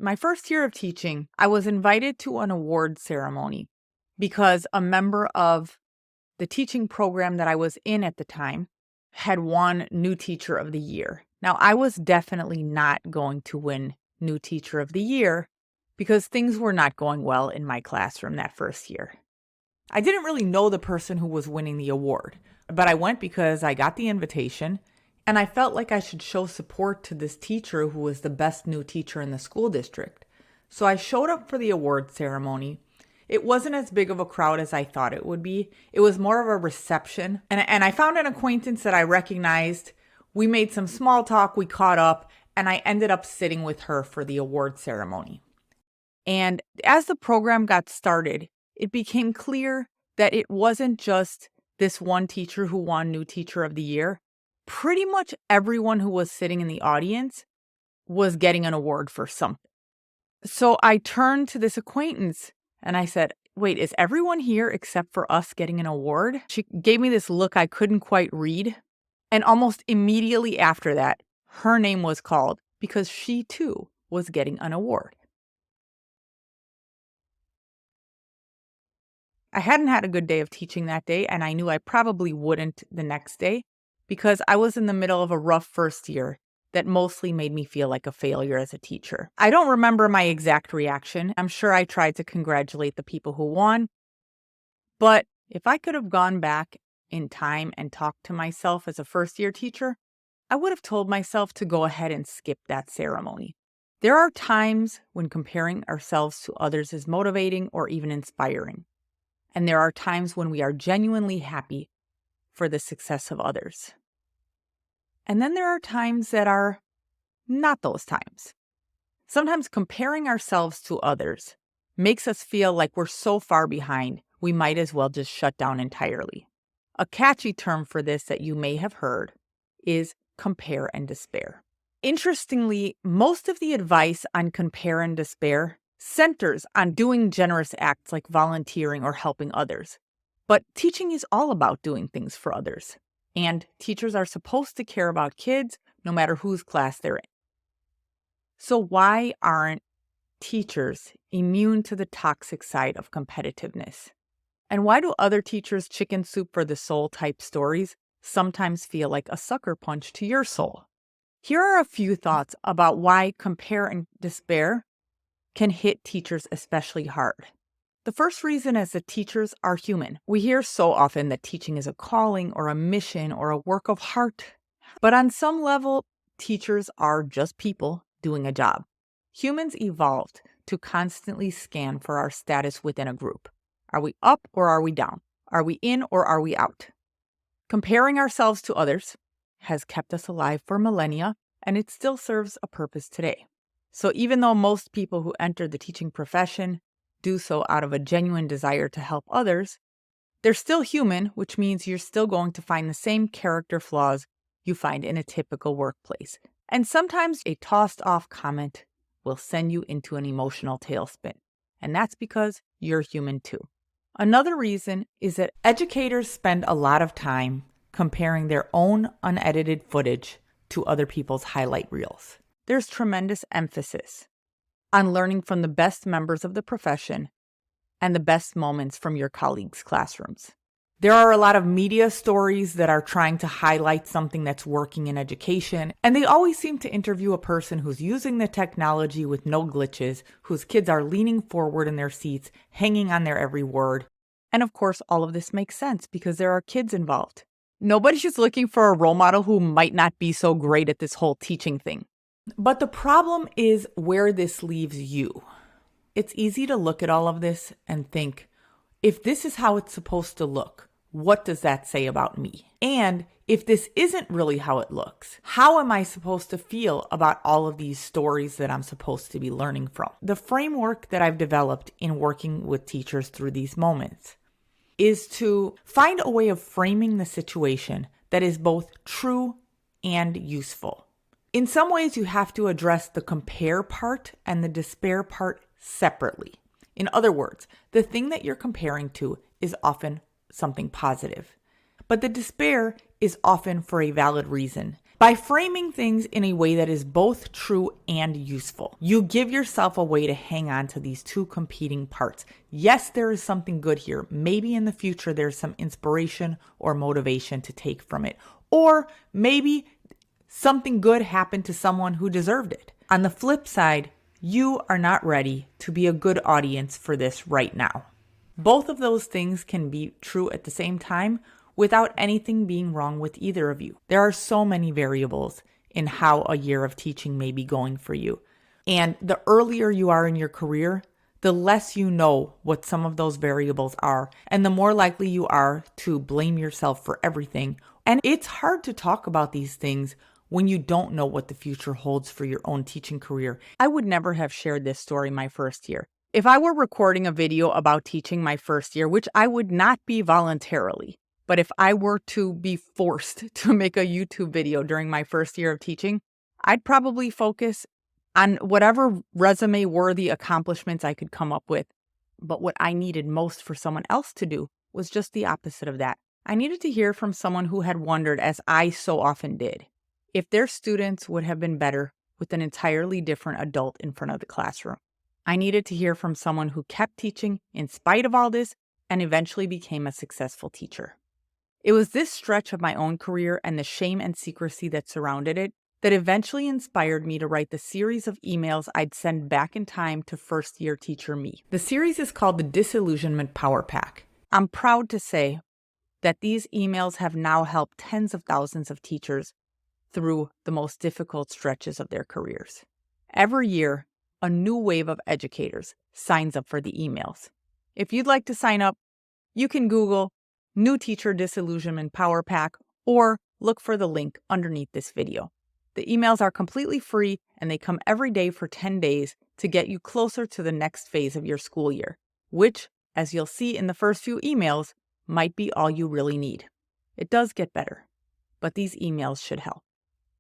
My first year of teaching, I was invited to an award ceremony because a member of the teaching program that I was in at the time had won New Teacher of the Year. Now, I was definitely not going to win New Teacher of the Year because things were not going well in my classroom that first year. I didn't really know the person who was winning the award, but I went because I got the invitation and I felt like I should show support to this teacher who was the best new teacher in the school district. So I showed up for the award ceremony. It wasn't as big of a crowd as I thought it would be. It was more of a reception. And I found an acquaintance that I recognized. We made some small talk, we caught up, and I ended up sitting with her for the award ceremony. And as the program got started, it became clear that it wasn't just this one teacher who won New Teacher of the Year. Pretty much everyone who was sitting in the audience was getting an award for something. So I turned to this acquaintance and I said, wait, is everyone here except for us getting an award? She gave me this look I couldn't quite read. And almost immediately after that, her name was called because she too was getting an award. I hadn't had a good day of teaching that day, and I knew I probably wouldn't the next day because I was in the middle of a rough first year that mostly made me feel like a failure as a teacher. I don't remember my exact reaction. I'm sure I tried to congratulate the people who won. But if I could have gone back in time and talked to myself as a first-year teacher, I would have told myself to go ahead and skip that ceremony. There are times when comparing ourselves to others is motivating or even inspiring. And there are times when we are genuinely happy for the success of others. And then there are times that are not those times. Sometimes comparing ourselves to others makes us feel like we're so far behind, we might as well just shut down entirely. A catchy term for this that you may have heard is compare and despair. Interestingly, most of the advice on compare and despair centers on doing generous acts like volunteering or helping others. But teaching is all about doing things for others. And teachers are supposed to care about kids no matter whose class they're in. So why aren't teachers immune to the toxic side of competitiveness? And why do other teachers' chicken soup for the soul type stories sometimes feel like a sucker punch to your soul? Here are a few thoughts about why compare and despair can hit teachers especially hard. The first reason is that teachers are human. We hear so often that teaching is a calling or a mission or a work of heart. But on some level, teachers are just people doing a job. Humans evolved to constantly scan for our status within a group. Are we up or are we down? Are we in or are we out? Comparing ourselves to others has kept us alive for millennia, and it still serves a purpose today. So even though most people who enter the teaching profession do so out of a genuine desire to help others, they're still human, which means you're still going to find the same character flaws you find in a typical workplace. And sometimes a tossed off comment will send you into an emotional tailspin. And that's because you're human too. Another reason is that educators spend a lot of time comparing their own unedited footage to other people's highlight reels. There's tremendous emphasis on learning from the best members of the profession and the best moments from your colleagues' classrooms. There are a lot of media stories that are trying to highlight something that's working in education, and they always seem to interview a person who's using the technology with no glitches, whose kids are leaning forward in their seats, hanging on their every word. And of course, all of this makes sense because there are kids involved. Nobody's just looking for a role model who might not be so great at this whole teaching thing. But the problem is where this leaves you. It's easy to look at all of this and think, if this is how it's supposed to look, what does that say about me? And if this isn't really how it looks, how am I supposed to feel about all of these stories that I'm supposed to be learning from? The framework that I've developed in working with teachers through these moments is to find a way of framing the situation that is both true and useful. In some ways, you have to address the compare part and the despair part separately. In other words, the thing that you're comparing to is often something positive, but the despair is often for a valid reason, By framing things in a way that is both true and useful, you give yourself a way to hang on to these two competing parts. Yes, there is something good here. Maybe in the future there's some inspiration or motivation to take from it. Or maybe something good happened to someone who deserved it. On the flip side, you are not ready to be a good audience for this right now. Both of those things can be true at the same time without anything being wrong with either of you. There are so many variables in how a year of teaching may be going for you. And the earlier you are in your career, the less you know what some of those variables are, and the more likely you are to blame yourself for everything. And it's hard to talk about these things when you don't know what the future holds for your own teaching career. I would never have shared this story my first year. If I were recording a video about teaching my first year, which I would not be voluntarily, but if I were to be forced to make a YouTube video during my first year of teaching, I'd probably focus on whatever resume-worthy accomplishments I could come up with. But what I needed most for someone else to do was just the opposite of that. I needed to hear from someone who had wondered, as I so often did, if their students would have been better with an entirely different adult in front of the classroom. I needed to hear from someone who kept teaching in spite of all this and eventually became a successful teacher. It was this stretch of my own career and the shame and secrecy that surrounded it that eventually inspired me to write the series of emails I'd send back in time to first-year teacher me. The series is called the Disillusionment Power Pack. I'm proud to say that these emails have now helped tens of thousands of teachers through the most difficult stretches of their careers. Every year, a new wave of educators signs up for the emails. If you'd like to sign up, you can Google New Teacher Disillusionment Power Pack or look for the link underneath this video. The emails are completely free and they come every day for 10 days to get you closer to the next phase of your school year, which, as you'll see in the first few emails, might be all you really need. It does get better, but these emails should help.